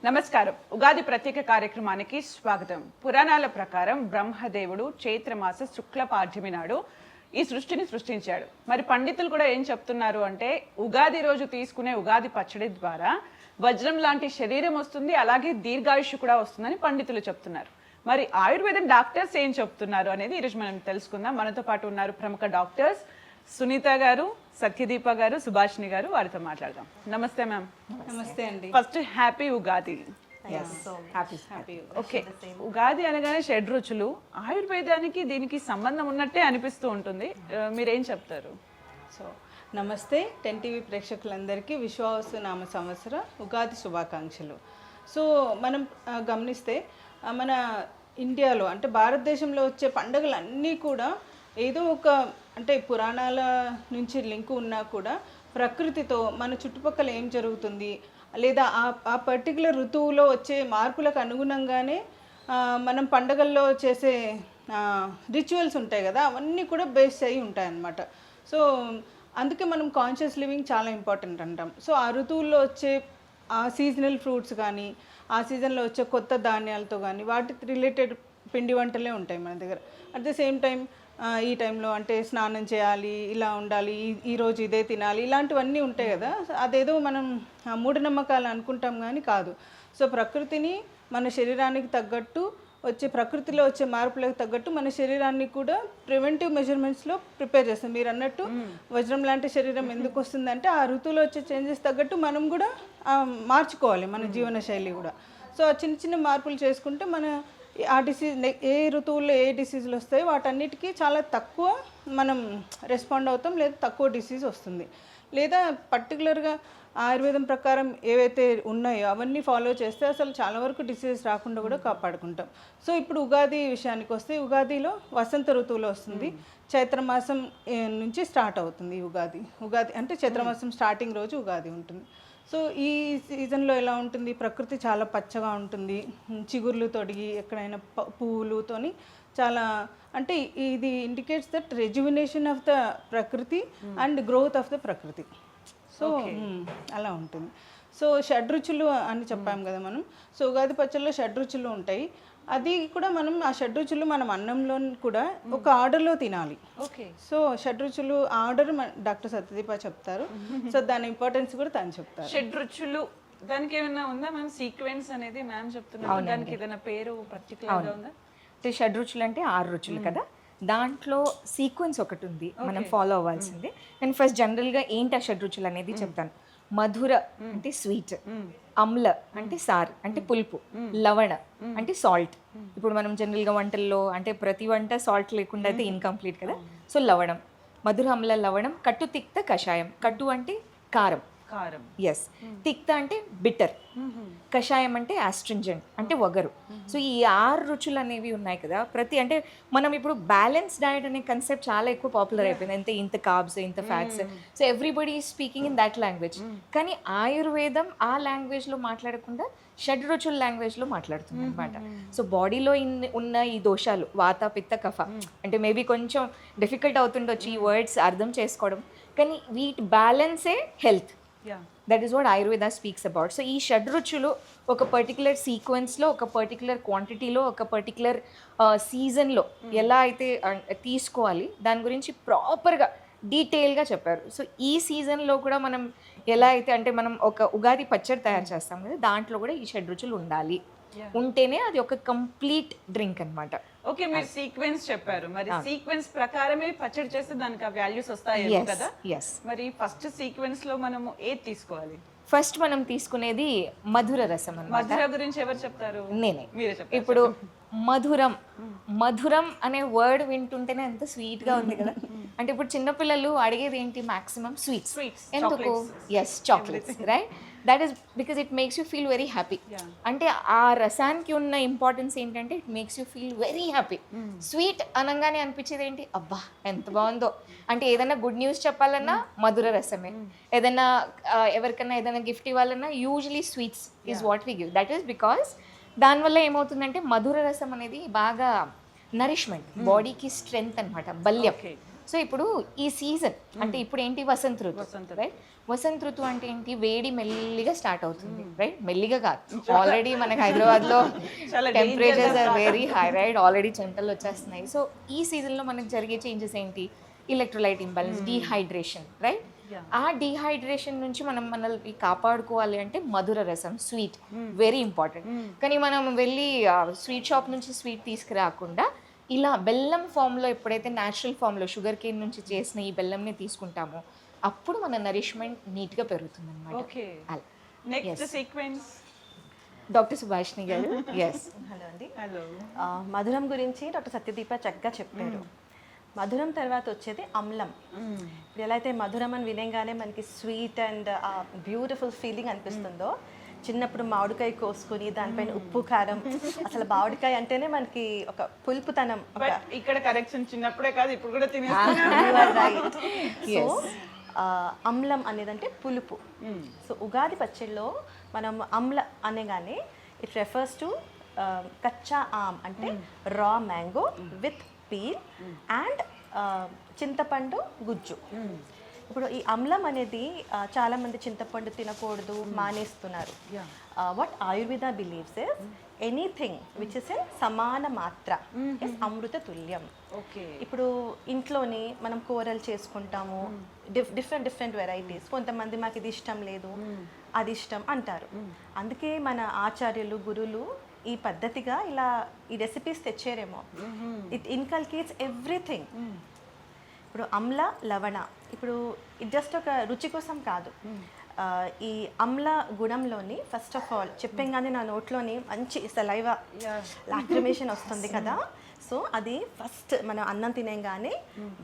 నమస్కారం. ఉగాది ప్రత్యేక కార్యక్రమానికి స్వాగతం. పురాణాల ప్రకారం బ్రహ్మదేవుడు చైత్రమాస శుక్ల పాడ్యమి నాడు ఈ సృష్టిని సృష్టించాడు. మరి పండితులు కూడా ఏం చెప్తున్నారు అంటే ఉగాది రోజు తీసుకునే ఉగాది పచ్చడి ద్వారా వజ్రం లాంటి శరీరం వస్తుంది, అలాగే దీర్ఘాయుష్ కూడా వస్తుందని పండితులు చెప్తున్నారు. మరి ఆయుర్వేదం డాక్టర్స్ ఏం చెప్తున్నారు అనేది ఈరోజు మనం తెలుసుకుందాం. మనతో పాటు ఉన్నారు ప్రముఖ డాక్టర్స్ సునీత గారు, సత్యదీప గారు, సుభాషిణి గారు. వారితో మాట్లాడదాం. నమస్తే మ్యామ్. నమస్తే అండి. First happy Ugadi. Okay, Ugadi అనగానే షడ్ రుచులు, ఆయుర్వేదానికి దీనికి సంబంధం ఉన్నట్టే అనిపిస్తూ ఉంటుంది. మీరేం చెప్తారు? సో నమస్తే 10 టీవీ ప్రేక్షకులందరికీ విశ్వావసు నామ సంవత్సర ఉగాది శుభాకాంక్షలు. సో మనం గమనిస్తే మన ఇండియాలో అంటే భారతదేశంలో వచ్చే పండుగలన్నీ కూడా ఏదో ఒక అంటే పురాణాల నుంచి లింక్ ఉన్నా కూడా ప్రకృతితో మన చుట్టుపక్కల ఏం జరుగుతుంది లేదా ఆ పర్టికులర్ ఋతువులో వచ్చే మార్పులకు అనుగుణంగానే మనం పండుగల్లో చేసే రిచువల్స్ ఉంటాయి కదా, అవన్నీ కూడా బేస్ అయ్యి ఉంటాయి అన్నమాట. సో అందుకే మనం కాన్షియస్ లివింగ్ చాలా ఇంపార్టెంట్ అంటాం. సో ఆ ఋతువుల్లో వచ్చే ఆ సీజనల్ ఫ్రూట్స్ కానీ ఆ సీజన్లో వచ్చే కొత్త ధాన్యాలతో కానీ వాటి రిలేటెడ్ పిండి వంటలే ఉంటాయి మన దగ్గర. అట్ ద సేమ్ టైం ఈ టైంలో అంటే స్నానం చేయాలి, ఇలా ఉండాలి, ఈరోజు ఇదే తినాలి, ఇలాంటివన్నీ ఉంటాయి కదా. అదేదో మనం మూఢనమ్మకాలు అనుకుంటాం కానీ కాదు. సో ప్రకృతిని మన శరీరానికి తగ్గట్టు వచ్చే ప్రకృతిలో వచ్చే మార్పులకు తగ్గట్టు మన శరీరాన్ని కూడా ప్రివెంటివ్ మెజర్మెంట్స్లో ప్రిపేర్ చేస్తాం. మీరు అన్నట్టు వజ్రం లాంటి శరీరం ఎందుకు వస్తుందంటే ఆ ఋతువులో వచ్చే చేంజెస్ తగ్గట్టు మనం కూడా మార్చుకోవాలి మన జీవన శైలి కూడా. సో ఆ చిన్న చిన్న మార్పులు చేసుకుంటే మన ఆ డిసీజ్ ఏ ఋతువుల్లో ఏ డిసీజులు వస్తాయో వాటన్నిటికీ చాలా తక్కువ మనం రెస్పాండ్ అవుతాం, లేదా తక్కువ డిసీజ్ వస్తుంది. లేదా పర్టికులర్గా ఆయుర్వేదం ప్రకారం ఏవైతే ఉన్నాయో అవన్నీ ఫాలో చేస్తే అసలు చాలా వరకు డిసీజెస్ రాకుండా కూడా కాపాడుకుంటాం. సో ఇప్పుడు ఉగాది విషయానికి వస్తే ఉగాదిలో వసంత ఋతువులో వస్తుంది. చైత్రమాసం నుంచి స్టార్ట్ అవుతుంది ఉగాది. ఉగాది అంటే చైత్రమాసం స్టార్టింగ్ రోజు ఉగాది ఉంటుంది. సో ఈ సీజన్లో ఎలా ఉంటుంది, ప్రకృతి చాలా పచ్చగా ఉంటుంది, చిగుర్లు తొడిగి ఎక్కడైనా పువ్వులతోని చాలా అంటే ఇది indicates that rejuvenation of the ప్రకృతి అండ్ గ్రోత్ ఆఫ్ ద ప్రకృతి. సో అలా ఉంటుంది. సో షడ్రుచులు అని చెప్పాం కదా మనం. సో ఉగాది పచ్చళ్ళలో షడ్రుచులు ఉంటాయి. అది కూడా మనం ఆ షడ్రుచులు మనం అన్నంలో కూడా ఒక ఆర్డర్లో తినాలి. ఓకే. సో షడ్రుచులు ఆర్డర్ డాక్టర్ సత్యదీప చెప్తారు. సో దాని ఇంపార్టెన్స్ కూడా తను చెప్తారు. షడ్ రుచులు దానికి ఏమైనా ఉందా మ్యామ్? సీక్వెన్స్ అనేది మ్యామ్ చెప్తున్నారు, దానికి ఏదైనా పేరు పర్టికులర్ గా ఉందా? షడ్ రుచులు అంటే 6 రుచులు కదా, దాంట్లో సీక్వెన్స్ ఒకటి ఉంది మనం ఫాలో అవ్వాల్సింది. నేను ఫస్ట్ జనరల్గా ఏంటి ఆ షడ్ రుచులు అనేది చెప్తాను. మధుర అంటే స్వీట్, అమ్ల అంటే సార్ అంటే పులుపు, లవణ అంటే సాల్ట్. ఇప్పుడు మనం జనరల్గా వంటల్లో అంటే ప్రతి వంట సాల్ట్ లేకుండా అయితే ఇన్కంప్లీట్ కదా. సో లవణం, మధుర అమ్ల లవణం. కట్టు తిక్త కషాయం. కట్టు అంటే కారం, ఎస్. తిక్త అంటే బిటర్, కషాయం అంటే ఆస్ట్రింజెంట్ అంటే వగరు. సో ఈ 6 రుచులు అనేవి ఉన్నాయి కదా. ప్రతి అంటే మనం ఇప్పుడు బ్యాలెన్స్ డయట్ అనే కన్సెప్ట్ చాలా ఎక్కువ పాపులర్ అయిపోయింది. అంటే ఇంత కార్బ్స్, ఇంత fats. So everybody is speaking in that language. కానీ ఆయుర్వేదం ఆ లాంగ్వేజ్లో మాట్లాడకుండా షడ్ రుచుల లాంగ్వేజ్లో మాట్లాడుతుంది అనమాట. సో బాడీలో ఉన్న ఈ దోషాలు వాత పిత్త కఫ అంటే మేబీ కొంచెం డిఫికల్ట్ అవుతుండొచ్చు ఈ వర్డ్స్ అర్థం చేసుకోవడం, కానీ వీటి బ్యాలెన్సే health. That is what Ayurveda speaks about. So ఈ షడ్ రుచులు ఒక పర్టికులర్ సీక్వెన్స్లో, ఒక పర్టికులర్ క్వాంటిటీలో, ఒక పర్టికులర్ సీజన్లో ఎలా అయితే తీసుకోవాలి దాని గురించి ప్రాపర్గా డీటెయిల్గా చెప్పారు. సో ఈ సీజన్లో కూడా మనం ఎలా అయితే అంటే మనం ఒక ఉగాది పచ్చడి తయారు చేస్తాం కదా, దాంట్లో కూడా ఈ షడ్ రుచులు ఉండాలి. ఉంటేనే అది ఒక కంప్లీట్ డ్రింక్ అన్నమాట. ఓకే, మీరు సీక్వెన్స్ చెప్పారు. మరి సీక్వెన్స్ ప్రకారమే పచ్చడి చేస్తే దానికి ఆ వాల్యూస్ వస్తాయి కదా. మరి ఫస్ట్ సీక్వెన్స్ లో మనము ఏది తీసుకోవాలి? ఫస్ట్ మనం తీసుకునేది మధుర రసం అన్నమాట. మధుర గురించి ఎవరు చెప్తారు? నేనే. మీరే చెప్తారు. ఇప్పుడు మధురం, మధురం అనే వర్డ్ వింటుంటేనే ఎంత స్వీట్ గా ఉంది కదా. అంటే ఇప్పుడు చిన్నపిల్లలు అడిగేది ఏంటి? Maximum sweets. ఎందుకు? Yes, chocolates, right. That is because it makes you feel very happy. అంటే ఆ రసానికి ఉన్న ఇంపార్టెన్స్ ఏంటంటే it makes you feel very happy. Sweet అనగానే అనిపించేది ఏంటి? అబ్బా ఎంత బాగుందో. అంటే ఏదైనా గుడ్ న్యూస్ చెప్పాలన్నా మధుర రసమే, ఏదైనా ఎవరికైనా ఏదైనా గిఫ్ట్ ఇవ్వాలన్నా usually sweets is what we give. That is because దానివల్ల ఏమవుతుందంటే మధుర రసం అనేది బాగా నరిష్మెంట్, బాడీకి స్ట్రెంగ్త్ అనమాట, బల్యం. సో సో ఇప్పుడు ఈ సీజన్ అంటే ఇప్పుడు ఏంటి వసంత ఋతువు, రైట్? వసంత ఋతువు అంటే ఏంటి? వేడి మెల్లిగా స్టార్ట్ అవుతుంది, రైట్? మెల్లిగా కాదు, ఆల్రెడీ మనకి హైదరాబాద్లో temperatures are very high, right? Already చెమటలు వచ్చేస్తున్నాయి. సో ఈ సీజన్లో మనకి జరిగే చేంజెస్ ఏంటి? Electrolyte imbalance, dehydration, right? ఆ డీహైడ్రేషన్ నుంచి మనం మనల్ని కాపాడుకోవాలి అంటే మధుర రసం, స్వీట్ వెరీ ఇంపార్టెంట్. కానీ మనం వెళ్ళి స్వీట్ షాప్ నుంచి స్వీట్ తీసుకురాకుండా ఇలా బెల్లం ఫామ్లో, ఎప్పుడైతే న్యాచురల్ ఫామ్లో షుగర్ కేన్ నుంచి చేసిన ఈ బెల్లంని తీసుకుంటామో అప్పుడు మన నరిష్మెంట్ నీట్గా పెరుగుతుంది అనమాట. Okay, next sequence doctor Subhashini గారు. ఎస్, హలో అండి. హలో. మధురం గురించి డాక్టర్ సత్యదీప చక్కగా చెప్పారు. మధురం తర్వాత వచ్చేది అమ్లం. ఇప్పుడు ఎలా అయితే మధురం అని వినగానే మనకి స్వీట్ అండ్ బ్యూటిఫుల్ ఫీలింగ్ అనిపిస్తుందో, చిన్నప్పుడు మామిడికాయ కోసుకొని దానిపైన ఉప్పు కారం, అసలు మామిడికాయ అంటేనే మనకి ఒక పులుపుతనం. బట్ ఇక్కడ కరెక్షన్, చిన్నప్పుడే కాదు ఇప్పుడు కూడా తినేస్తున్నాం. సో అమ్లం అనేదంటే పులుపు. సో ఉగాది పచ్చడిలో మనం అమ్ల అనగానే ఇట్ రెఫర్స్ టు కచ్చా ఆమ్, అంటే raw mango with peel and చింతపండు గుజ్జు. ఇప్పుడు ఈ అమ్లం అనేది చాలా మంది చింతపండు తినకూడదు మానేస్తున్నారు. What Ayurveda believes is anything which is in సమాన మాత్ర ఇస్ అమృత తుల్యం. ఇప్పుడు ఇంట్లోని మనం కూరలు చేసుకుంటాము, డిఫరెంట్ వెరైటీస్. కొంతమంది మాకు ఇది ఇష్టం లేదు, అది ఇష్టం అంటారు. అందుకే మన ఆచార్యులు, గురువులు ఈ పద్ధతిగా ఇలా ఈ రెసిపీస్ తెచ్చారేమో. It inculcates everything. ఇప్పుడు అమ్ల లవణ, ఇప్పుడు ఇది జస్ట్ ఒక రుచి కోసం కాదు. ఈ అమ్ల గుణంలోని ఫస్ట్ ఆఫ్ ఆల్ చెప్పంగానే నా నోట్లోని మంచి సలైవా లాక్రిమేషన్ వస్తుంది కదా. సో అది ఫస్ట్ మనం అన్నం తినేగానే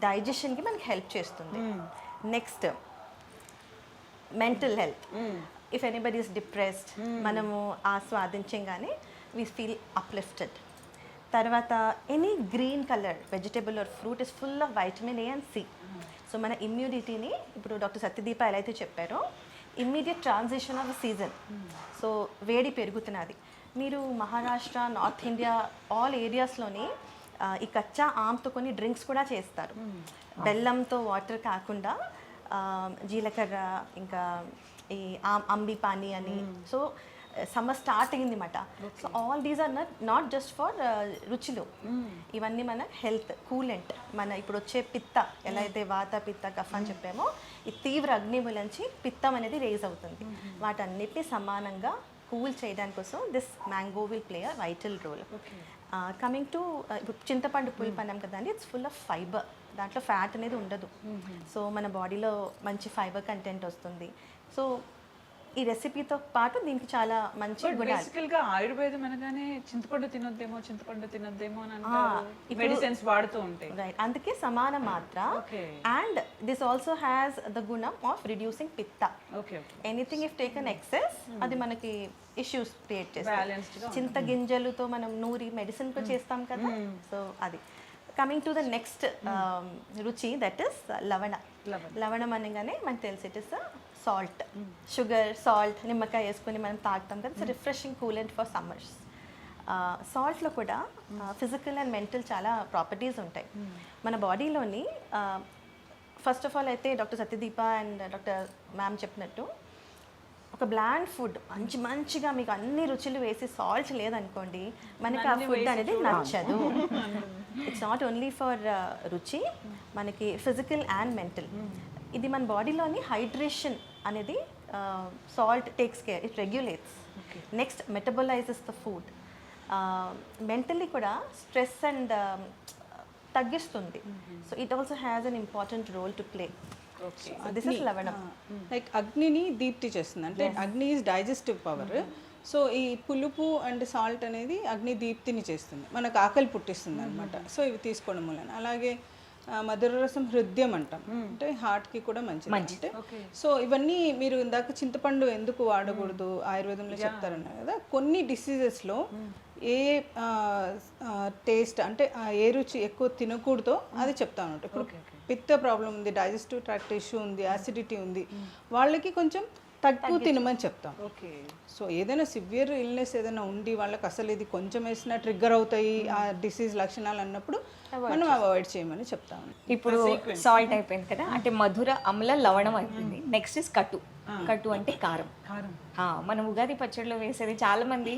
డైజెషన్కి మనకి హెల్ప్ చేస్తుంది. Next mental health. If anybody is depressed, మనము ఆస్వాదించగానే we feel uplifted. తర్వాత any green colour vegetable or fruit is full of vitamin A and C. So మన ఇమ్యూనిటీని, ఇప్పుడు డాక్టర్ సత్యదీప ఎలా అయితే చెప్పారో, immediate transition of season. So వేడి పెరుగుతున్నది. మీరు మహారాష్ట్ర, నార్త్ ఇండియా ఆల్ ఏరియాస్లోని ఈ కచ్చా ఆమ్తో కొన్ని డ్రింక్స్ కూడా చేస్తారు. బెల్లంతో వాటర్ కాకుండా జీలకర్ర, ఇంకా ఈ అంబి పానీ అని. సో సమ్మర్ స్టార్ట్ అయింది అన్నమాట. So all these are not just for రుచులు, ఇవన్నీ మన హెల్త్ కూలెంట్. మన ఇప్పుడు వచ్చే పిత్త, ఎలా అయితే వాత పిత్త కఫ్ అని చెప్పామో, ఈ తీవ్ర అగ్నిములంచి పిత్తం అనేది రేజ్ అవుతుంది. వాటన్నిటిని సమానంగా కూల్ చేయడానికి కోసం this mango will play a vital role. Coming to ఇప్పుడు చింతపండు పులుపు అన్నాం కదండి, ఇట్స్ ఫుల్ ఆఫ్ ఫైబర్. దాంట్లో ఫ్యాట్ అనేది ఉండదు. సో మన బాడీలో మంచి ఫైబర్ కంటెంట్ వస్తుంది. సో ఈ రెసిపీతో పాటు దీనికి చాలా మంచి బేసికల్ గా ఆయుర్వేదం అనగానే చింతపండు తినొద్దేమో అని అంటారు, మెడిసిన్స్ వాడుతూ ఉంటాయి, రైట్? అందుకే సమాన మాత్ర. And this also has the గుణం of reducing pitta. Anything if taken excess అది మనకి ఇష్యూస్ క్రియేట్ చేస్తుంది. చింత గింజలతో మనం నూరి మెడిసిన్ కు చేస్తాం కదా. సో అది. Coming to the next ruchi, that is lavana. లవణం అనగానే మనకు తెలిసి it is salt, sugar, salt, నిమ్మకాయ వేసుకొని మనం తాగుతాం కదా. It's refreshing coolant for summers. సాల్ట్లో కూడా ఫిజికల్ అండ్ మెంటల్ చాలా ప్రాపర్టీస్ ఉంటాయి మన బాడీలోని. ఫస్ట్ ఆఫ్ ఆల్ అయితే doctor Satyadeepa and doctor ma'am చెప్పినట్టు, ఒక బ్లాండ్ ఫుడ్ మంచిగా మీకు అన్ని రుచులు వేసి సాల్ట్ లేదనుకోండి, మనకి ఆ ఫుడ్ అనేది నచ్చదు. ఇట్స్ నాట్ ఓన్లీ ఫర్ రుచి, మనకి ఫిజికల్ అండ్ మెంటల్. ఇది మన బాడీలోని హైడ్రేషన్ అనేది salt takes care, it regulates. Next metabolises the food. Mentally కూడా స్ట్రెస్ అండ్ తగ్గిస్తుంది. So it also has an important role to play. This is lavanam. Like అగ్నిని దీప్తి చేస్తుంది, అంటే అగ్ని ఈజ్ డైజెస్టివ్ పవర్. సో ఈ పులుపు అండ్ సాల్ట్ అనేది అగ్ని దీప్తిని చేస్తుంది, మనకు ఆకలి పుట్టిస్తుంది అనమాట. సో ఇవి తీసుకోవడం వలన. అలాగే మధుర రసం హృదయం అంటాం, అంటే హార్ట్కి కూడా మంచిది. అంటే సో ఇవన్నీ మీరు ఇందాక చింతపండు ఎందుకు వాడకూడదు ఆయుర్వేదంలో చెప్తారన్నారు కదా. కొన్ని డిసీజెస్లో ఏ టేస్ట్ అంటే ఏ రుచి ఎక్కువ తినకూడదో అది చెప్తా ఉన్నట్టు. ఇప్పుడు పిత్త ప్రాబ్లం ఉంది, డైజెస్టివ్ ట్రాక్ట్ ఇష్యూ ఉంది, యాసిడిటీ ఉంది, వాళ్ళకి కొంచెం తక్కువ తినమని చెప్తాం. ఓకే. సో ఏదైనా సివియర్ ఇల్నెస్ ఏదైనా ఉండి వాళ్ళకి అసలు ఇది కొంచెం వేసినా ట్రిగ్గర్ అవుతాయి ఆ డిసీజ్ లక్షణాలు అన్నప్పుడు మనం అవాయిడ్ చేయమని చెప్తాము. ఇప్పుడు సాల్ట్ అయిపోయింది కదా, అంటే మధుర, అమ్ల, లవణం అయిపోయింది. Next is కటు. కటు అంటే కారం. మనం ఉగాది పచ్చడిలో వేసేది చాలా మంది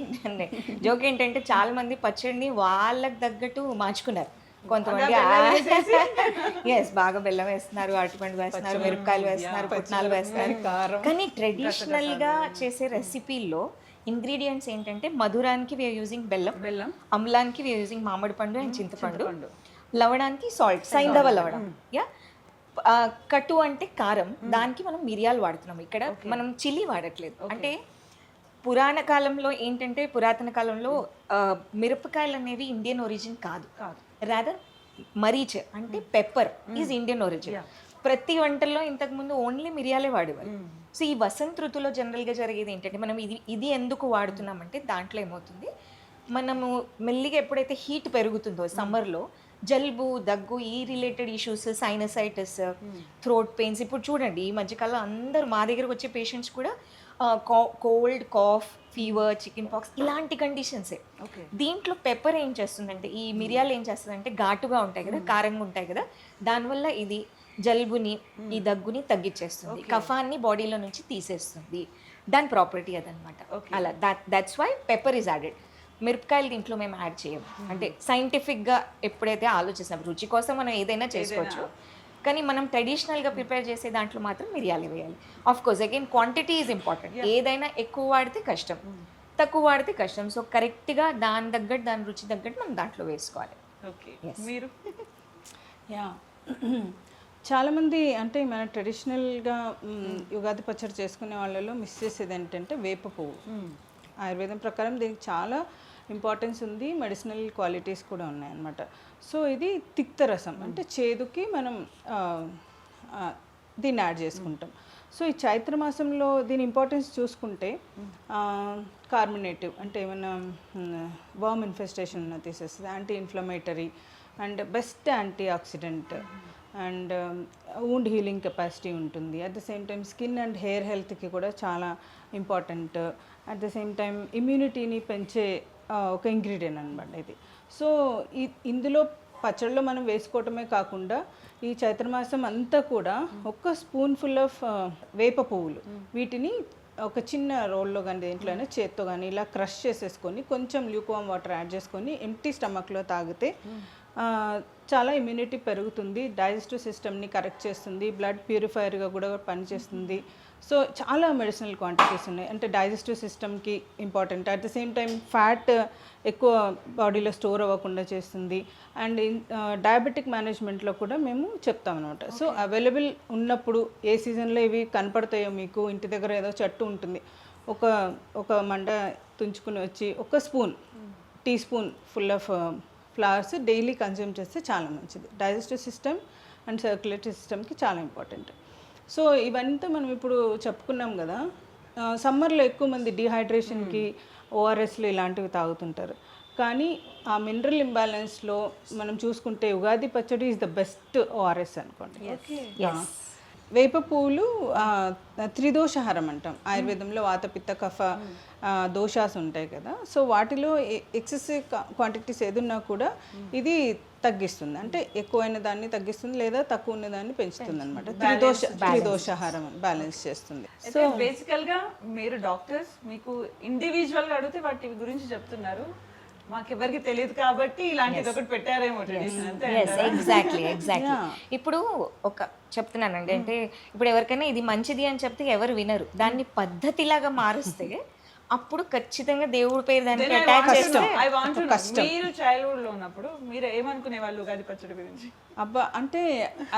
జోక్ ఏంటంటే చాలా మంది పచ్చడిని వాళ్ళకి తగ్గట్టు మార్చుకున్నారు. కొంతమంది ఎస్ బాగా బెల్లం వేస్తున్నారు, అరటిపండు వేస్తున్నారు, మిరపకాయలు వేస్తున్నారు, పుట్నాలు వేస్తున్నారు. కానీ ట్రెడిషనల్ గా చేసే రెసిపీల్లో ఇంగ్రీడియంట్స్ ఏంటంటే మధురానికి వీఆర్ యూజింగ్ బెల్లం, అమ్లానికి వీఆర్ యూజింగ్ మామిడి పండు అండ్ చింతపండు, లవడానికి సాల్ట్, సైంధవ లవణం. యా, కటు అంటే కారం, దానికి మనం మిరియాలు వాడుతున్నాం. ఇక్కడ మనం చిల్లీ వాడట్లేదు. అంటే పురాణ కాలంలో ఏంటంటే పురాతన కాలంలో మిరపకాయలు అనేవి ఇండియన్ ఒరిజిన్ కాదు, రాదర్ మరీచ్ అంటే పెప్పర్ ఈజ్ ఇండియన్ ఒరిజిన్. ప్రతి వంటల్లో ఇంతకుముందు ఓన్లీ మిరియాలే వాడేవారు. సో ఈ వసంత ఋతువులో జనరల్గా జరిగేది ఏంటంటే మనం ఇది ఎందుకు వాడుతున్నామంటే దాంట్లో ఏమవుతుంది, మనము మెల్లిగా ఎప్పుడైతే హీట్ పెరుగుతుందో సమ్మర్లో జలుబు, దగ్గు, ఈ related issues, sinusitis, throat pains. ఇప్పుడు చూడండి ఈ మధ్యకాలంలో అందరూ మా దగ్గరకు వచ్చే పేషెంట్స్ కూడా cold, cough, fever, chicken pox ఇలాంటి కండిషన్సే. దీంట్లో పెప్పర్ ఏం చేస్తుందంటే, ఈ మిరియాలు ఏం చేస్తుందంటే ఘాటుగా ఉంటాయి కదా, కారంగా ఉంటాయి కదా, దానివల్ల ఇది జలుబుని, ఈ దగ్గుని తగ్గించేస్తుంది, కఫాన్ని బాడీలో నుంచి తీసేస్తుంది. దాని ప్రాపర్టీ అదనమాట. అలా that's why pepper is added. మిరపకాయలు దీంట్లో మేము యాడ్ చేయం. అంటే సైంటిఫిక్గా ఎప్పుడైతే ఆలోచిస్తాం, రుచి కోసం మనం ఏదైనా చేసుకోవచ్చు, కానీ మనం ట్రెడిషనల్గా ప్రిపేర్ చేసే దాంట్లో మాత్రం మిరియాలు వేయాలి. Of course again quantity is important. ఏదైనా ఎక్కువ వాడితే కష్టం, తక్కువ వాడితే కష్టం. సో కరెక్ట్గా దాని తగ్గట్టు, దాని రుచి తగ్గట్టు మనం దాంట్లో వేసుకోవాలి. ఓకే. మీరు యా, చాలామంది అంటే మన ట్రెడిషనల్గా యుగాది పచ్చడి చేసుకునే వాళ్ళలో మిస్ చేసేది ఏంటంటే వేప పువ్వు. ఆయుర్వేదం ప్రకారం దీనికి చాలా ఇంపార్టెన్స్ ఉంది, మెడిసినల్ క్వాలిటీస్ కూడా ఉన్నాయన్నమాట. సో ఇది తిక్తరసం, అంటే చేదుకి మనం దీన్ని యాడ్ చేసుకుంటాం. సో ఈ చైత్ర మాసంలో దీని ఇంపార్టెన్స్ చూసుకుంటే కార్బోనేటివ్ అంటే ఏమైనా వర్మ్ ఇన్ఫెస్టేషన్ ఉన్న తీసేస్తుంది, anti inflammatory and best antioxidant and wound healing capacity ఉంటుంది. At the same time skin and hair హెల్త్కి కూడా చాలా important. At the same time ఇమ్యూనిటీని పెంచే ఒక ఇంగ్రీడియంట్ అనమాట ఇది. సో ఇందులో పచ్చడిలో మనం వేసుకోవటమే కాకుండా ఈ చైత్రమాసం అంతా కూడా ఒక స్పూన్ ఫుల్ ఆఫ్ వేప పువ్వులు, వీటిని ఒక చిన్న రోల్లో కానీ దేంట్లోనే చేత్తో కానీ ఇలా క్రష్ చేసేసుకొని కొంచెం ల్యూకోవామ్ వాటర్ యాడ్ చేసుకొని ఎంప్టీ స్టమక్లో తాగితే చాలా ఇమ్యూనిటీ పెరుగుతుంది, డైజెస్టివ్ సిస్టమ్ని కరెక్ట్ చేస్తుంది, బ్లడ్ ప్యూరిఫైయర్గా కూడా పనిచేస్తుంది. సో చాలా మెడిసినల్ క్వాంటిటీస్ ఉన్నాయి, అంటే డైజెస్టివ్ సిస్టమ్కి important. At the same time fat ఎక్కువ బాడీలో స్టోర్ అవ్వకుండా చేస్తుంది. అండ్ డయాబెటిక్ మేనేజ్మెంట్లో కూడా మేము చెప్తాం అనమాట. సో అవైలబుల్ ఉన్నప్పుడు ఏ సీజన్లో ఇవి కనపడతాయో మీకు, ఇంటి దగ్గర ఏదో చెట్టు ఉంటుంది, ఒక మండ తుంచుకుని వచ్చి ఒక spoon, teaspoon full of flowers daily consume చేస్తే చాలా మంచిది. డైజెస్టివ్ సిస్టమ్ అండ్ సర్క్యులేటరీ సిస్టమ్కి చాలా ఇంపార్టెంట్. సో ఇవంతా మనం ఇప్పుడు చెప్పుకున్నాం కదా. సమ్మర్లో ఎక్కువ మంది డిహైడ్రేషన్కి ఓఆర్ఎస్లు ఇలాంటివి తాగుతుంటారు, కానీ ఆ మినరల్ ఇంబ్యాలెన్స్లో మనం చూసుకుంటే ఉగాది పచ్చడి ఈజ్ ద బెస్ట్ ఓఆర్ఎస్ అనుకోండి. వేప పువ్వులు త్రిదోషహారం అంటాం ఆయుర్వేదంలో. వాత, పిత్త, కఫ దోషాస్ ఉంటాయి కదా. సో వాటిలో ఎక్సెసివ్ క్వాంటిటీస్ ఏదున్నా కూడా ఇది తగ్గిస్తుంది, అంటే ఎక్కువైన దాన్ని తగ్గిస్తుంది లేదా తక్కువ ఉన్న దాన్ని పెంచుతుంది అనమాట. త్రిదోషాహారం బ్యాలెన్స్ చేస్తుంది. సో బేసికల్గా మీరు డాక్టర్స్, మీకు ఇండివిజువల్గా అడిగితే వాటి గురించి చెప్తున్నారు, మాకెవరికి తెలియదు కాబట్టి ఇలాంటిది ఒకటి పెట్టారేమో ట్రెడిషన్ అంతే. ఎగ్జాక్ట్లీ. ఇప్పుడు ఒక చెప్తున్నానండి, అంటే ఇప్పుడు ఎవరికైనా ఇది మంచిది అని చెప్తే ఎవరు వినరు, దాన్ని పద్ధతిలాగా మారుస్తే అప్పుడు ఖచ్చితంగా దేవుడి పేరు దానికి అటాచ్ చేస్తాం. మీరు చైల్డ్హుడ్ లో ఉన్నప్పుడు మీరు ఏమనుకునే వాళ్ళు ఉగాది పచ్చడి గురించి? అబ్బా, అంటే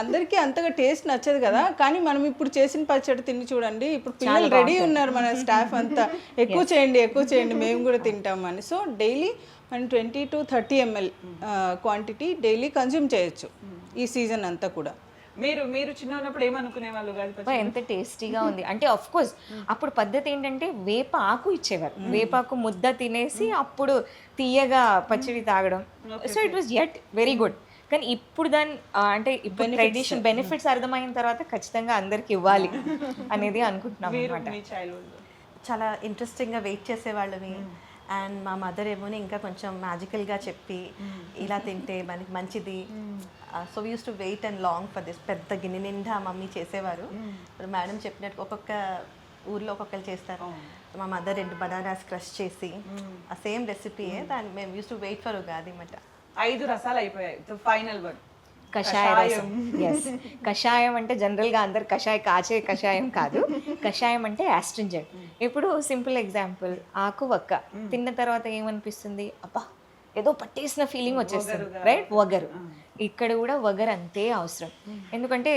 అందరికీ అంతగా టేస్ట్ నచ్చదు కదా, కానీ మనం ఇప్పుడు చేసిన పచ్చడి తిని చూడండి, ఇప్పుడు పిల్లలు రెడీ ఉన్నారు, మన స్టాఫ్ అంతా ఎక్కువ చేయండి మేము కూడా తింటామని. సో డైలీ మనం 20 to 30 ml quantity daily consume చేయొచ్చు ఈ సీజన్ అంతా కూడా. మీరు చిన్న ఉన్నప్పుడు ఏమనుకునే వాళ్ళు ఉగాది పచ్చడి? ఎంత టేస్టీగా ఉంది అంటే, ఆఫ్ కోర్స్ అప్పుడు పద్ధతి ఏంటంటే వేప ఆకు ఇచ్చేవారు, వేపాకు ముద్ద తినేసి అప్పుడు తీయగా పచ్చడి తాగడం. So it was yet very good. కానీ ఇప్పుడు దాని అంటే ఇప్పుడు ట్రెడిషన్ బెనిఫిట్స్ అర్థమైన తర్వాత ఖచ్చితంగా అందరికి ఇవ్వాలి అనేది అనుకుంటున్నాం మీరు అనమాట. మీ చైల్డ్హుడ్ చాలా ఇంట్రెస్టింగ్గా వెయిట్ చేసేవాళ్ళని. అండ్ మా మదర్ ఏమోని ఇంకా కొంచెం మ్యాజికల్గా చెప్పి ఇలా తింటే మనకి మంచిది. So we used to wait and long for this. పెద్ద గిన్నె నిండా మమ్మీ చేసేవారు. ఇప్పుడు మేడం చెప్పినట్టు ఒక్కొక్క ఊర్లో ఒక్కొక్కరు చేస్తారు. మా మదర్ 2 బనానాస్ క్రష్ చేసి ఆ సేమ్ రెసిపీయే దాన్ని మేము used to wait for Ugadi అన్నమాట. 5 రసాలు అయిపోయాయి. ఫైనల్ వర్డ్ కషాయ రసం. ఎస్, కషాయం అంటే జనరల్గా అందరు కాచే కషాయం కాదు. కషాయం అంటే యాస్ట్రింజెంట్. ఇప్పుడు సింపుల్ ఎగ్జాంపుల్, ఆకు వక్క తిన్న తర్వాత ఏమనిపిస్తుంది, అబ్బా ఏదో పట్టేసిన ఫీలింగ్ వచ్చేస్తుంది, రైట్? వగరు. ఇక్కడ కూడా వగరు అంతే అవసరం. ఎందుకంటే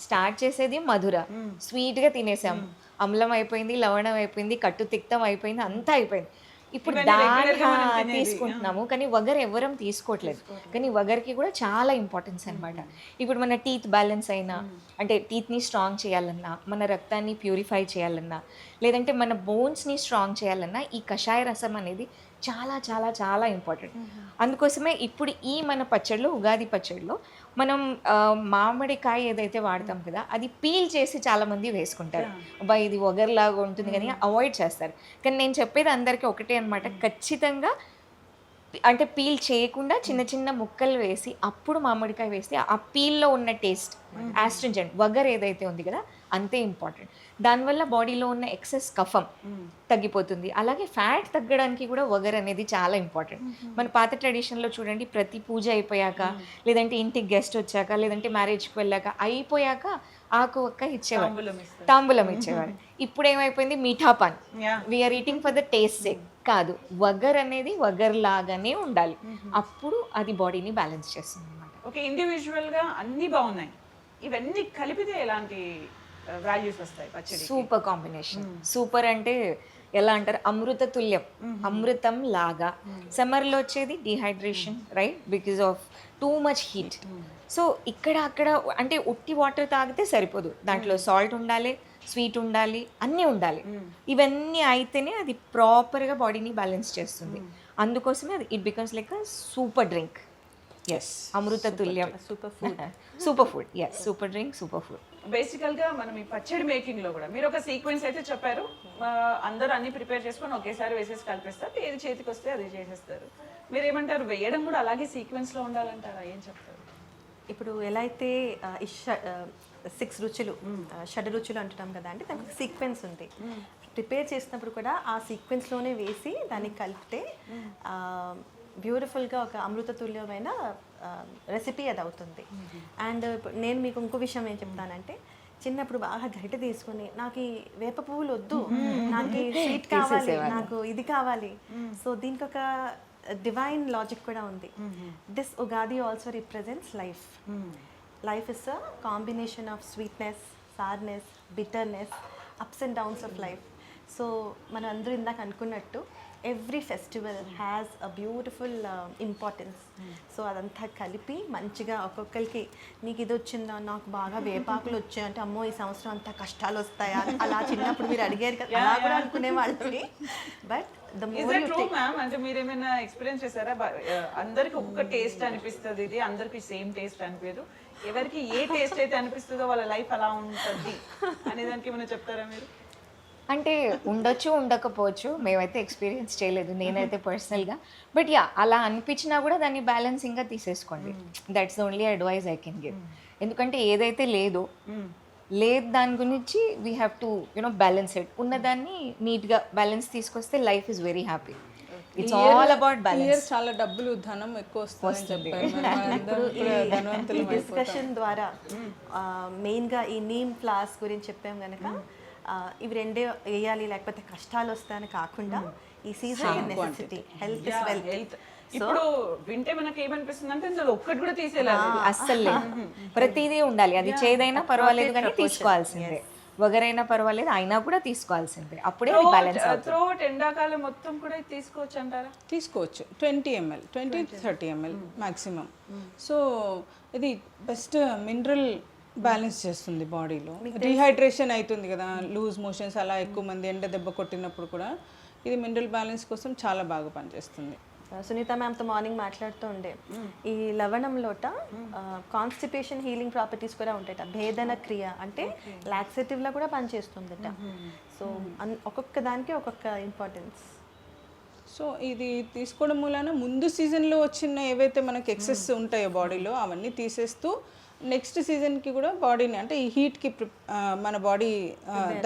స్టార్ట్ చేసేది మధుర, స్వీట్గా తినేసాం, అమ్లం అయిపోయింది, లవణం అయిపోయింది, కట్టు తిక్తం అయిపోయింది, అంతా అయిపోయింది. ఇప్పుడు దాన్ని తీసుకుంటున్నాము, కానీ వగర్ ఎవరం తీసుకోవట్లేదు. కానీ వగర్కి కూడా చాలా ఇంపార్టెన్స్ అనమాట. ఇప్పుడు మన టీత్ బ్యాలెన్స్ అయినా, అంటే టీత్ని స్ట్రాంగ్ చేయాలన్నా, మన రక్తాన్ని ప్యూరిఫై చేయాలన్నా, లేదంటే మన బోన్స్ని స్ట్రాంగ్ చేయాలన్నా ఈ కషాయ రసం అనేది చాలా చాలా చాలా ఇంపార్టెంట్. అందుకోసమే ఇప్పుడు ఈ మన పచ్చడిలో, ఉగాది పచ్చడిలో మనం మామిడికాయ ఏదైతే వాడతాం కదా, అది పీల్ చేసి చాలామంది వేసుకుంటారు. అబ్బా ఇది వగర్లాగా ఉంటుంది కానీ అవాయిడ్ చేస్తారు. కానీ నేను చెప్పేది అందరికీ ఒకటే అనమాట, ఖచ్చితంగా అంటే పీల్ చేయకుండా చిన్న చిన్న ముక్కలు వేసి అప్పుడు మామిడికాయ వేస్తే ఆ పీల్లో ఉన్న టేస్ట్, యాస్ట్రింజెంట్ వగర్ ఏదైతే ఉంది కదా అంతే ఇంపార్టెంట్. దానివల్ల బాడీలో ఉన్న ఎక్సెస్ కఫం తగ్గిపోతుంది. అలాగే ఫ్యాట్ తగ్గడానికి కూడా వగర్ అనేది చాలా ఇంపార్టెంట్. మన పాత ట్రెడిషన్లో చూడండి, ప్రతి పూజ అయిపోయాక, లేదంటే ఇంటికి గెస్ట్ వచ్చాక, లేదంటే మ్యారేజ్కి వెళ్ళాక అయిపోయాక ఆకు ఒక్క ఇచ్చేవారు, తాంబూలం ఇచ్చేవారు. ఇప్పుడు ఏమైపోయింది, meetha paan, we're eating for the taste sake కాదు, వగర్ అనేది వగర్ లాగానే ఉండాలి. అప్పుడు అది బాడీని బ్యాలెన్స్ చేస్తుంది అనమాట. ఓకే, ఇండివిజువల్గా అన్నీ బాగున్నాయి, ఇవన్నీ కలిపితే ఎలాంటి వాల్యూస్ వస్తాయి పచ్చడి? Super combination. సూపర్ అంటే ఎలా అంటారు, అమృత తుల్యం, అమృతం లాగా. సమ్మర్లో వచ్చేది dehydration, right, because of too much heat. So ఇక్కడ అక్కడ అంటే ఉట్టి వాటర్ తాగితే సరిపోదు, దాంట్లో సాల్ట్ ఉండాలి, స్వీట్ ఉండాలి, అన్నీ ఉండాలి. ఇవన్నీ అయితేనే అది ప్రాపర్గా బాడీని బ్యాలెన్స్ చేస్తుంది. అందుకోసమే అది it becomes like a super drink. Yes, అమృత తుల్యం, super food. Super food. Yes, super drink, super food. బేసికల్గా మనం ఈ పచ్చడి మేకింగ్ లో కూడా మీరు ఒక సీక్వెన్స్ అయితే చెప్పారు, అందరూ అన్ని ప్రిపేర్ చేసుకొని ఒకేసారి వేసేసి కలిపేస్తారు, ఏది చేతికి వస్తే అది చేసేస్తారు. మీరు ఏమంటారు, వేయడం కూడా అలాగే సీక్వెన్స్ లో ఉండాలంటారా, ఏం చెప్తారు? ఇప్పుడు ఎలా అయితే 6 రుచులు, షడ్ రుచులు అంటున్నాం కదా, అంటే దానికి ఒక సీక్వెన్స్ ఉంది. ప్రిపేర్ చేసినప్పుడు కూడా ఆ సీక్వెన్స్లోనే వేసి దాన్ని కలిపితే బ్యూటిఫుల్గా ఒక అమృతతుల్యమైన రెసిపీ అది అవుతుంది. అండ్ నేను మీకు ఇంకో విషయం ఏం చెప్తానంటే, చిన్నప్పుడు బాగా గరిటె తీసుకుని నాకు ఈ వేప పువ్వులు వద్దు, నాకు ఈ స్వీట్ కావాలి, నాకు ఇది కావాలి. సో దీనికి ఒక డివైన్ లాజిక్ కూడా ఉంది. This Ugadi also represents life. Life is a combination of sweetness, sourness, bitterness, ups and downs of life. So మనం అందరూ ఇందాక అనుకున్నట్టు every festival has a beautiful importance. So అదంతా కలిపి మంచిగా ఒక్కొక్కరికి, నీకు ఇది వచ్చిందా, నాకు బాగా వేపాకులు వచ్చాయి అంటే, అమ్మో ఈ సంవత్సరం అంతా కష్టాలు వస్తాయా, అలా చిన్నప్పుడు మీరు అడిగారు కదా, అలా కూడా అనుకునే వాళ్ళకి. But the more you take, అంటే మీరు ఏమైనా ఎక్స్పీరియన్స్ చేశారా? అందరికి ఒక్క టేస్ట్ అనిపిస్తుంది, ఇది అందరికి సేమ్ టేస్ట్ అనిపించదు, ఎవరికి ఏ టేస్ట్ అయితే అనిపిస్తుందో వాళ్ళ లైఫ్ అలా ఉంటుంది అనే దానికి ఏమైనా చెప్తారా మీరు? అంటే ఉండొచ్చు, ఉండకపోవచ్చు, మేమైతే ఎక్స్పీరియన్స్ చేయలేదు నేనైతే పర్సనల్గా. బట్ యా, అలా అనిపించినా కూడా దాన్ని బ్యాలెన్సింగ్గా తీసేసుకోండి. That's the only advice I can give. ఎందుకంటే ఏదైతే లేదు దాని గురించి we have to balance it. ఉన్నదాన్ని నీట్గా బ్యాలెన్స్ తీసుకొస్తే life is very happy. It's all about balance. చాలా డబ్బులు ధనం ఎక్కువ వస్తుందని చెప్పారు. ఈ డిస్కషన్ ద్వారా మెయిన్గా ఈ నీమ్ ఫ్లాస్ గురించి చెప్పాం కనుక, ఇవి రెండే వేయాలి లేకపోతే కష్టాలు వస్తాయని కాకుండా, ఈ season necessity, health is wealth. ఇప్పుడు వింటే మనకి ఏమనిపిస్తుంది అంటే, ఇందులో ఒక్కటి కూడా తీసేయాలి, అస్సలు లేదు, ప్రతిదీ ఉండాలి. అది చేదైనా పర్వాలేదు కానీ తీసుకోవాల్సిందే, వగరైనా పర్వాలేదు అయినా కూడా తీసుకోవాల్సిందే, అప్పుడే బ్యాలెన్స్ అవుతుంది. త్రోట్ ఎండాకాలం మొత్తం కూడా తీసుకోవచ్చు అంటారా? తీసుకోవచ్చు, 20 ml, 20 to 30 ml maximum. So ఇది బెస్ట్ మినరల్ బ్యాలెన్స్ చేస్తుంది బాడీలో. డిహైడ్రేషన్ అవుతుంది కదా, లూజ్ మోషన్స్ అలా ఎక్కువ మంది ఎండ దెబ్బ కొట్టినప్పుడు కూడా ఇది మినరల్ బ్యాలెన్స్ కోసం చాలా బాగా పనిచేస్తుంది. సునీత మ్యామ్తో మార్నింగ్ మాట్లాడుతూ ఉండే ఈ లవణంలోట కాన్స్టిపేషన్ హీలింగ్ ప్రాపర్టీస్ కూడా ఉంటాయట. భేదన క్రియ అంటే లాక్సేటివ్లా కూడా పనిచేస్తుందట. సో ఒక్కొక్క దానికి ఒక్కొక్క ఇంపార్టెన్స్. సో ఇది తీసుకోవడం మూలన ముందు సీజన్లో వచ్చిన ఏవైతే మనకి ఎక్సెస్ ఉంటాయో బాడీలో అవన్నీ తీసేస్తూ నెక్స్ట్ సీజన్కి కూడా బాడీని అంటే ఈ హీట్కి మన బాడీ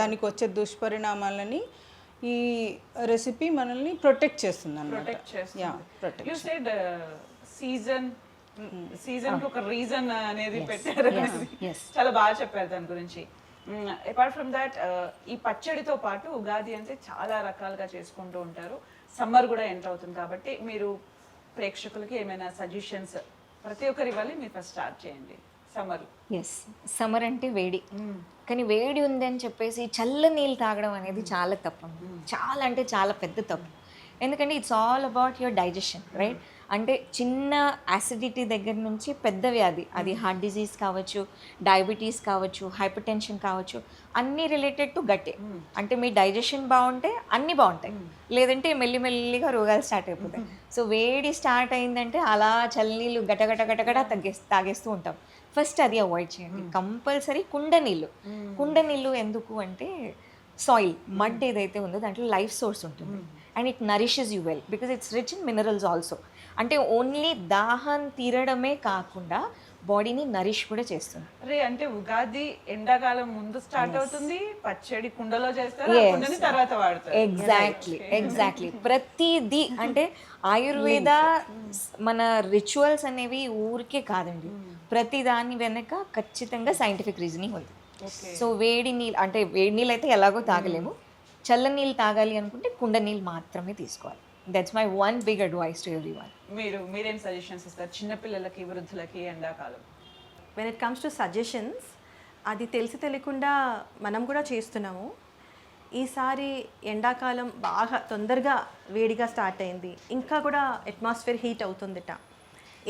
దానికి వచ్చే దుష్పరిణామాలని ఈ రెసిపీ మనల్ని ప్రొటెక్ట్ చేస్తుంది అన్నమాట. యు సెడ్ సీజన్ కి ఒక రీజన్ అనేది పెట్టారు. చాలా బాగా చెప్పారు దాని గురించి. అపార్ట్ ఫ్రమ్ దాట్ ఈ పచ్చడితో పాటు ఉగాది అంటే చాలా రకాలుగా చేసుకుంటూ ఉంటారు. సమ్మర్ కూడా ఎంటర్ అవుతుంది కాబట్టి మీరు ప్రేక్షకులకి ఏమైనా సజెషన్స్ ప్రతి ఒక్కరి ఇవ్వాలి. మీరు ఫస్ట్ స్టార్ట్ చేయండి. సమ్మర్ సమ్మర్ అంటే వేడి, కానీ వేడి ఉంది అని చెప్పేసి చల్ల నీళ్ళు తాగడం అనేది చాలా తప్పు, చాలా అంటే చాలా పెద్ద తప్పు. ఎందుకంటే it's all about your digestion, right? అంటే చిన్న యాసిడిటీ దగ్గర నుంచి పెద్ద వ్యాధి, అది హార్ట్ డిజీజ్ కావచ్చు, డయాబెటీస్ కావచ్చు, హైపర్ టెన్షన్ కావచ్చు, అన్నీ రిలేటెడ్ టు గట్టే. అంటే మీ డైజెషన్ బాగుంటే అన్నీ బాగుంటాయి, లేదంటే మెల్లిమెల్లిగా రోగాలు స్టార్ట్ అయిపోతాయి. సో వేడి స్టార్ట్ అయిందంటే అలా చల్లనీళ్ళు గటగట తాగేస్తూ ఉంటాం. ఫస్ట్ అది అవాయిడ్ చేయండి. కంపల్సరీ కుండ నీళ్ళు ఎందుకు అంటే సాయిల్ మడ్ ఏదైతే ఉందో దాంట్లో లైఫ్ సోర్స్ ఉంటుంది and it nourishes you well because it's rich in minerals also. అంటే ఓన్లీ దాహం తీరడమే కాకుండా బాడీని నరిష్ కూడా చేస్తుంది. అరే అంటే ఉగాది ఎండాకాలం ముందు స్టార్ట్ అవుతుంది, పచ్చడి కుండలో చేస్తారు, తర్వాత వాడతారు. ఎగ్జాక్ట్లీ ప్రతిదీ అంటే ఆయుర్వేద మన రిచువల్స్ అనేవి ఊరికే కాదండి, ప్రతి దాని వెనక ఖచ్చితంగా సైంటిఫిక్ రీజనింగ్ ఉంది. సో వేడి నీళ్ళు అంటే వేడి నీళ్ళు అయితే ఎలాగో తాగలేము, చల్ల నీళ్ళు తాగాలి అనుకుంటే కుండ నీళ్ళు మాత్రమే తీసుకోవాలి. That's my one big advice to everyone. మీరేం సజెషన్స్ ఇస్తారు చిన్నపిల్లలకి, వృద్ధులకి ఎండాకాలం? When it comes to suggestions, అది తెలిసి తెలియకుండా మనం కూడా చేస్తున్నాము. ఈసారి ఎండాకాలం బాగా తొందరగా వేడిగా స్టార్ట్ అయింది, ఇంకా కూడా అట్మాస్ఫియర్ హీట్ అవుతుందిట.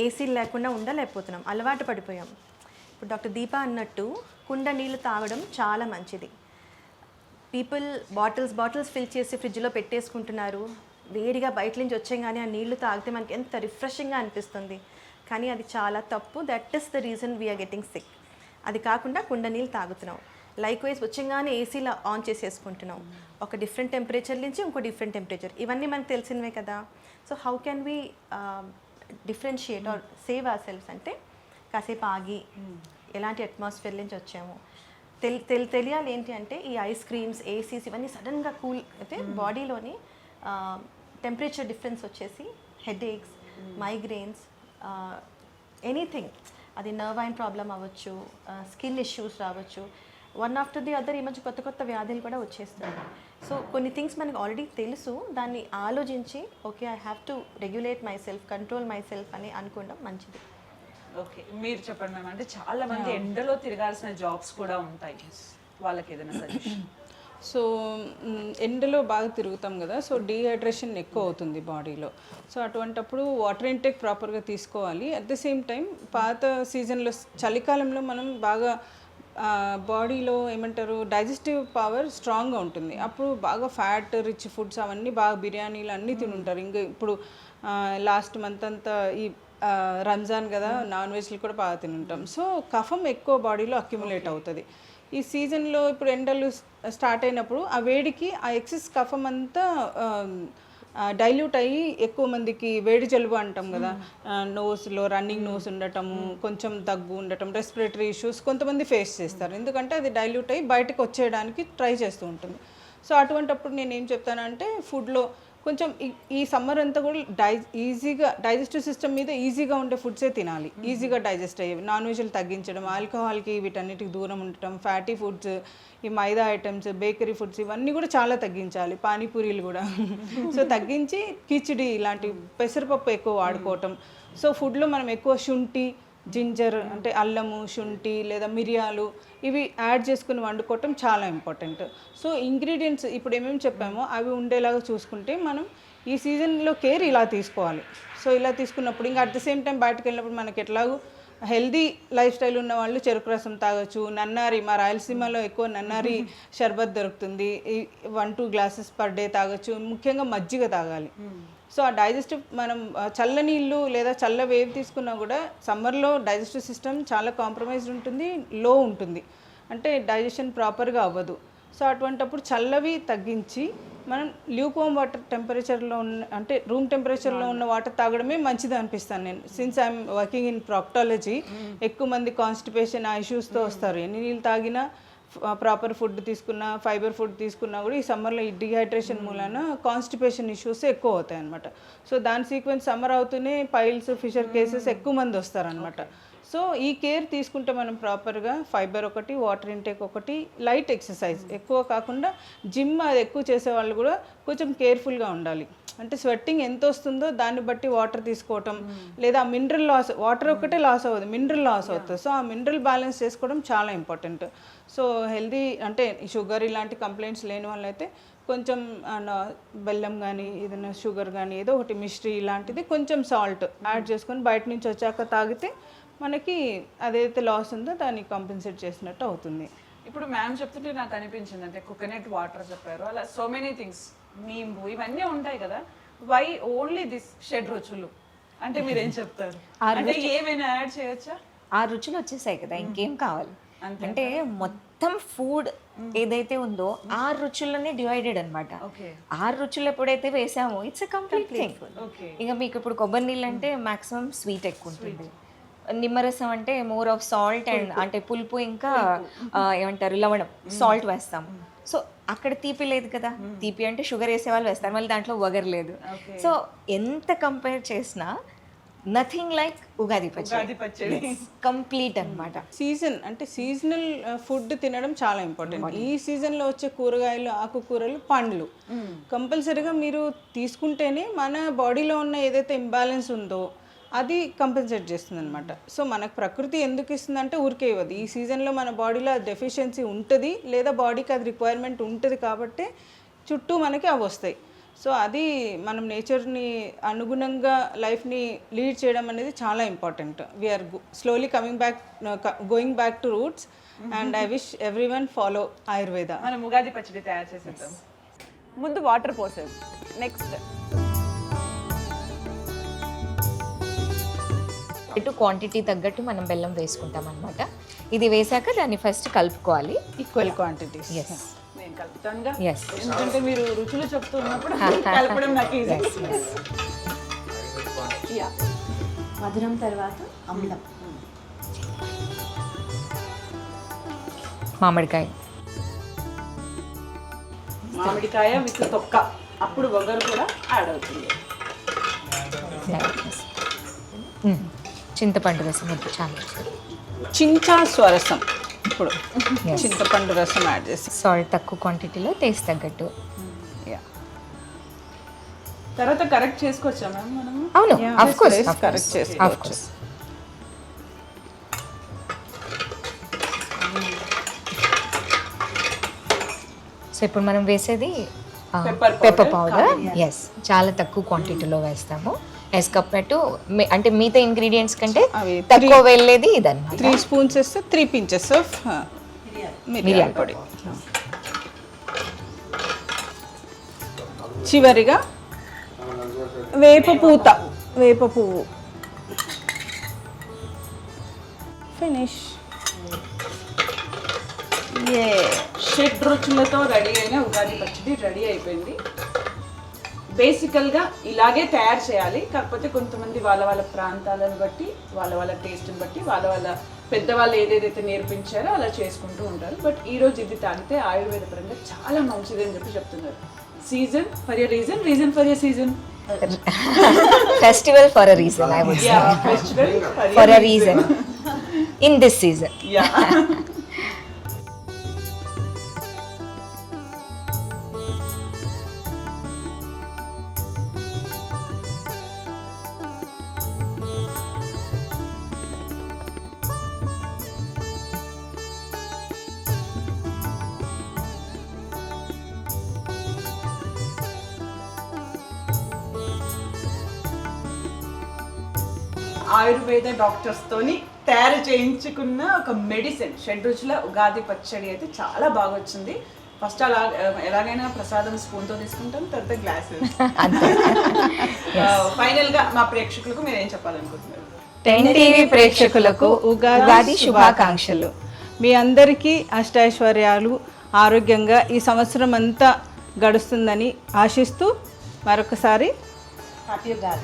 ఏసీలు లేకుండా ఉండలేకపోతున్నాం, అలవాటు పడిపోయాం. ఇప్పుడు డాక్టర్ దీప అన్నట్టు కుండ నీళ్ళు తాగడం చాలా మంచిది. పీపుల్ బాటిల్స్ ఫిల్ చేసి ఫ్రిడ్జ్లో పెట్టేసుకుంటున్నారు. వేడిగా బయట నుంచి వచ్చేగానే ఆ నీళ్లు తాగితే మనకి ఎంత రిఫ్రెషింగ్గా అనిపిస్తుంది, కానీ అది చాలా తప్పు. That is the reason we are getting sick. అది కాకుండా కుండ నీళ్ళు తాగుతున్నాం. లైక్ వైజ్ వచ్చంగానే ఏసీలో ఆన్ చేసేసుకుంటున్నాం, ఒక డిఫరెంట్ టెంపరేచర్ నుంచి ఇంకో డిఫరెంట్ టెంపరేచర్, ఇవన్నీ మనకు తెలిసినవే కదా. So how can we differentiate or save our selves అంటే కాసేపు ఆగి ఎలాంటి అట్మాస్ఫియర్ నుంచి వచ్చాము తెలియాలి. ఏంటి అంటే ఈ ఐస్ క్రీమ్స్, ఏసీస్ ఇవన్నీ సడన్గా కూల్ అయితే బాడీలోని టెంపరేచర్ డిఫరెన్స్ వచ్చేసి హెడ్ ఏక్స్, మైగ్రెయిన్స్, ఎనీథింగ్, అది నర్వైన్ ప్రాబ్లం అవ్వచ్చు, స్కిన్ ఇష్యూస్ రావచ్చు, వన్ ఆఫ్టర్ ది అదర్. ఈ మధ్య కొత్త వ్యాధులు కూడా వచ్చేస్తాయి. సో కొన్ని థింగ్స్ మనకు ఆల్రెడీ తెలుసు, దాన్ని ఆలోచించి okay I have to regulate my self, control my self అని అనుకోవడం మంచిది. ఓకే, మీరు చెప్పండి మ్యామ్. అంటే చాలా మంది ఎండలో తిరగాల్సిన జాబ్స్ కూడా ఉంటాయి, వాళ్ళకి ఏదైనా సజెషన్? సో ఎండలో బాగా తిరుగుతాం కదా, సో డీహైడ్రేషన్ ఎక్కువ అవుతుంది బాడీలో. సో అటువంటప్పుడు వాటర్ ఇంటేక్ ప్రాపర్గా తీసుకోవాలి. అట్ ద సేమ్ టైం పాత సీజన్లో చలికాలంలో మనం బాగా బాడీలో ఏమంటారు డైజెస్టివ్ పవర్ స్ట్రాంగ్గా ఉంటుంది. అప్పుడు బాగా ఫ్యాట్ రిచ్ ఫుడ్స్ అవన్నీ బాగా బిర్యానీలు అన్నీ తినుంటారు. ఇంకా ఇప్పుడు లాస్ట్ మంత్ అంతా ఈ రంజాన్ కదా, నాన్ వెజ్లు కూడా బాగా తినుంటాం. సో కఫం ఎక్కువ బాడీలో అక్యుములేట్ అవుతుంది. ఈ సీజన్లో ఇప్పుడు ఎండలు స్టార్ట్ అయినప్పుడు ఆ వేడికి ఆ ఎక్సెస్ కఫం అంతా డైల్యూట్ అయ్యి ఎక్కువ మందికి వేడి జలుబు అంటాం కదా, నోస్లో రన్నింగ్ నోస్ ఉండటము, కొంచెం దగ్గు ఉండటం, రెస్పిరేటరీ ఇష్యూస్ కొంతమంది ఫేస్ చేస్తారు. ఎందుకంటే అది డైల్యూట్ అయ్యి బయటకు వచ్చేయడానికి ట్రై చేస్తూ ఉంటుంది. సో అటువంటప్పుడు నేను ఏం చెప్తానంటే ఫుడ్లో కొంచెం ఈ సమ్మర్ అంతా కూడా ఈజీగా డైజెస్టివ్ సిస్టమ్ మీద ఈజీగా ఉండే ఫుడ్సే తినాలి, ఈజీగా డైజెస్ట్ అయ్యేవి. నాన్ వెజ్లు తగ్గించడం, ఆల్కహాల్కి వీటన్నిటికి దూరం ఉండటం, ఫ్యాటీ ఫుడ్స్, ఈ మైదా ఐటమ్స్, బేకరీ ఫుడ్స్ ఇవన్నీ కూడా చాలా తగ్గించాలి. పానీపూరీలు కూడా సో తగ్గించి కిచిడి ఇలాంటి పెసరపప్పు ఎక్కువ వాడుకోవటం. సో ఫుడ్లో మనం ఎక్కువ శుంఠి, జింజర్ అంటే అల్లము, శుంఠి లేదా మిరియాలు ఇవి యాడ్ చేసుకుని వండుకోవటం చాలా ఇంపార్టెంట్. సో ఇంగ్రీడియంట్స్ ఇప్పుడు ఏమేమి చెప్పామో అవి ఉండేలాగా చూసుకుంటే మనం ఈ సీజన్లో కేర్ ఇలా తీసుకోవాలి. సో ఇలా తీసుకున్నప్పుడు ఇంకా అట్ ద సేమ్ టైం బయటకు వెళ్ళినప్పుడు మనకి ఎట్లాగో హెల్దీ లైఫ్ స్టైల్ ఉన్న వాళ్ళు చెరుకు రసం తాగొచ్చు. నన్నారి, మా రాయలసీమలో ఎక్కువ నన్నారి షర్బత్ దొరుకుతుంది. 1-2 గ్లాసెస్ పర్ డే తాగొచ్చు. ముఖ్యంగా మజ్జిగ తాగాలి. సో ఆ డైజెస్టివ్ మనం చల్ల నీళ్ళు లేదా చల్ల వేవ్ తీసుకున్నా కూడా సమ్మర్లో డైజెస్టివ్ సిస్టమ్ చాలా కాంప్రమైజ్డ్ ఉంటుంది, లో ఉంటుంది, అంటే డైజెషన్ ప్రాపర్గా అవ్వదు. సో అటువంటప్పుడు చల్లవి తగ్గించి మనం ల్యూకోమ్ వాటర్ టెంపరేచర్లో ఉన్న, అంటే రూమ్ టెంపరేచర్లో ఉన్న వాటర్ తాగడమే మంచిది అనిపిస్తాను నేను. సిన్స్ ఐఎమ్ వర్కింగ్ ఇన్ ప్రాక్టాలజీ, ఎక్కువ మంది కాన్స్టిపేషన్ ఆ ఇష్యూస్తో వస్తారు. ఎన్ని నీళ్ళు తాగినా, ప్రాపర్ ఫుడ్ తీసుకున్నా, ఫైబర్ ఫుడ్ తీసుకున్నా కూడా ఈ సమ్మర్లో ఈ డిహైడ్రేషన్ మూలాన కాన్స్టిపేషన్ ఇష్యూస్ ఎక్కువ అవుతాయి అనమాట. సో దాని సీక్వెన్స్ సమ్మర్ అవుతూనే పైల్స్, ఫిషర్ కేసెస్ ఎక్కువ మంది వస్తారనమాట. సో ఈ కేర్ తీసుకుంటే మనం ప్రాపర్గా ఫైబర్ ఒకటి, వాటర్ ఇంటేక్ ఒకటి, లైట్ ఎక్సర్సైజ్ ఎక్కువ కాకుండా జిమ్ అది ఎక్కువ చేసే వాళ్ళు కూడా కొంచెం కేర్ఫుల్గా ఉండాలి. అంటే స్వెట్టింగ్ ఎంత వస్తుందో దాన్ని బట్టి వాటర్ తీసుకోవటం, లేదా మినరల్ లాస్, వాటర్ ఒక్కటే లాస్ అవ్వదు, మినరల్ లాస్ అవుతుంది. సో ఆ మినరల్ బ్యాలెన్స్ చేసుకోవడం చాలా ఇంపార్టెంట్. సో హెల్దీ అంటే షుగర్ ఇలాంటి కంప్లైంట్స్ లేని వాళ్ళైతే కొంచెం బెల్లం కానీ ఏదైనా షుగర్ కానీ ఏదో ఒకటి మిశ్రీ ఇలాంటిది కొంచెం సాల్ట్ యాడ్ చేసుకొని బయట నుంచి వచ్చాక తాగితే మనకి అదైతే లాస్ ఉందో దాన్ని కాంపెన్సేట్ చేసినట్టు అవుతుంది. ఇప్పుడు మ్యామ్ చెప్తుంటే నాకు అనిపించింది, అంటే కోకోనట్ వాటర్ చెప్పారు, అలా సో మెనీ థింగ్స్, నీంబు ఇవన్నీ ఉంటాయి కదా, వై ఓన్లీ దిస్ 7 రుచులు అంటే మీరేం చెప్తారు? అంటే ఏమైనా యాడ్ చేయొచ్చా? 6 రుచులు వచ్చేసాయి కదా, ఇంకేం కావాలి? అంటే మొత్తం ఫుడ్ ఏదైతే ఉందో 6 రుచులనే డివైడెడ్ అనమాట. 6 రుచులు ఎప్పుడైతే వేసామో ఇట్స్ ఎ కంప్లీట్ థింగ్. ఇక మీకు ఇప్పుడు కొబ్బరి నీళ్ళు అంటే మాక్సిమం స్వీట్ ఎక్కువ ఉంటుంది, నిమ్మరసం అంటే మోర్ ఆఫ్ సాల్ట్ అండ్ అంటే పులుపు, ఇంకా ఏమంటారు లవణం, సాల్ట్ వేస్తాం. సో అక్కడ తీపి లేదు కదా, తీపి అంటే షుగర్ వేసే వాళ్ళు వేస్తారు, మళ్ళీ దాంట్లో వగర్ లేదు. సో ఎంత కంపేర్ చేసినా నథింగ్ లైక్ ఉగాది పచ్చడి, కంప్లీట్ అన్నమాట. సీజన్ అంటే సీజనల్ ఫుడ్ తినడం చాలా ఇంపార్టెంట్. ఈ సీజన్లో వచ్చే కూరగాయలు, ఆకుకూరలు, పండ్లు కంపల్సరీగా మీరు తీసుకుంటేనే మన బాడీలో ఉన్న ఏదైతే ఇంబ్యాలెన్స్ ఉందో అది కంపెన్సేట్ చేస్తుంది అనమాట. సో మనకు ప్రకృతి ఎందుకు ఇస్తుందంటే ఊరికే ఇవ్వదు. ఈ సీజన్లో మన బాడీలో డెఫిషియన్సీ ఉంటుంది, లేదా బాడీకి అది రిక్వైర్మెంట్ ఉంటుంది కాబట్టి చుట్టూ మనకి అవి వస్తాయి. సో అది మనం నేచర్ని అనుగుణంగా లైఫ్ని లీడ్ చేయడం అనేది చాలా important. We are slowly going back to roots and I wish everyone follow Ayurveda. మనం ఉగాది పచ్చడి తయారు చేసేద్దాం. ముందు వాటర్ పోసేది, నెక్స్ట్ ఇటు క్వాంటిటీ తగ్గట్టు మనం బెల్లం వేసుకుంటాం అనమాట. ఇది వేసాక దాన్ని ఫస్ట్ కలుపుకోవాలి ఈక్వల్ క్వాంటిటీస్. ఎస్ నేను కలుపుతానుగా, ఎస్, ఎందుకంటే మీరు రుచులు చెప్తున్నప్పుడు కలపడం నాకు ఈజీ. మధురం తర్వాత అమ్లం, మామిడికాయ, మామిడికాయ విత్ తొక్క, అప్పుడు వగరు కూడా యాడ్ అవుతుంది. చింతపండు రసం చాలా, చించా స్వరసం, ఇప్పుడు చింతపండు రసం యాడ్ చేసి, సాల్ట్ తక్కువ క్వాంటిటీలో టేస్ట్ తగ్గట్టు. తర్వాత కరెక్ట్ చేసుకోవచ్చా మ్యామ్ మనము? అవును, ఆఫ్ కోర్స్ కరెక్ట్ చేసుకోవచ్చు. సో ఇప్పుడు మనం వేసేది Pepper pepper powder, powder. Yes, చాలా తక్కువ క్వాంటిటీలో వేస్తాము యాజ్ కంపేర్ టు అంటే మిగతా ఇంగ్రీడియంట్స్ కంటే అవి తక్కువ వెళ్ళేది ఇదన్నమాట. 3 స్పూన్స్ వేస్తే 3 pinches ఆఫ్ మిరియాల పొడి. చివరిగా వేప పువ్వు ఫినిష్. 7 రుచులతో రెడీ అయిన ఉగాది పచ్చడి రెడీ అయిపోయింది. బేసికల్గా ఇలాగే తయారు చేయాలి, కాకపోతే కొంతమంది వాళ్ళ వాళ్ళ ప్రాంతాలను బట్టి, వాళ్ళ వాళ్ళ టేస్ట్ని బట్టి, వాళ్ళ వాళ్ళ పెద్దవాళ్ళు ఏదేదైతే నేర్పించారో అలా చేసుకుంటూ ఉంటారు. బట్ ఈరోజు ఇది తాగితే ఆయుర్వేద పరంగా చాలా మంచిది అని చెప్పి చెప్తున్నారు. Season for a reason, reason for a season, festival for a reason, I would say festival for a reason in this season. Ayurveda డాక్టర్స్తోని తయారు చేయించుకున్న ఒక మెడిసిన్ షడ్రుచుల ఉగాది పచ్చడి అయితే చాలా బాగా వచ్చింది. ఫస్ట్ అలా ఎలాగైనా ప్రసాదం స్పూన్తో తీసుకుంటాం, తర్వాత గ్లాసెస్. ఫైనల్గా మా ప్రేక్షకులకు మీరు ఏం చెప్పాలనుకుంటున్నారు? 10 టీవీ ప్రేక్షకులకు ఉగాది శుభాకాంక్షలు. మీ అందరికీ అష్టైశ్వర్యాలు, ఆరోగ్యంగా ఈ సంవత్సరం అంతా గడుస్తుందని ఆశిస్తూ మరొకసారి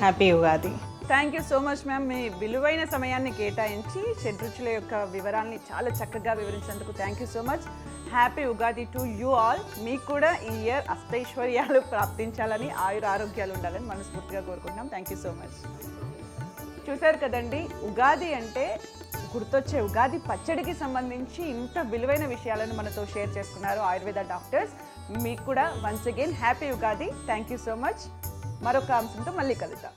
happy Ugadi. Thank you so much ma'am. మీ విలువైన సమయాన్ని కేటాయించి షడ్రుచుల యొక్క వివరాల్ని చాలా చక్కగా వివరించినందుకు thank you so much. Happy Ugadi to you all. మీకు కూడా ఈ ఇయర్ అష్టైశ్వర్యాలు ప్రాప్తించాలని, ఆరోగ్యాలు ఉండాలని మనస్ఫూర్తిగా కోరుకుంటున్నాం. Thank you so much. చూశారు కదండి, ఉగాది అంటే గుర్తొచ్చే ఉగాది పచ్చడికి సంబంధించి ఇంత విలువైన విషయాలను మనతో షేర్ చేసుకున్నారు ఆయుర్వేద డాక్టర్స్. మీకు కూడా once again happy Ugadi. Thank you so much. మరొక అంశంతో మళ్ళీ కలుద్దాం.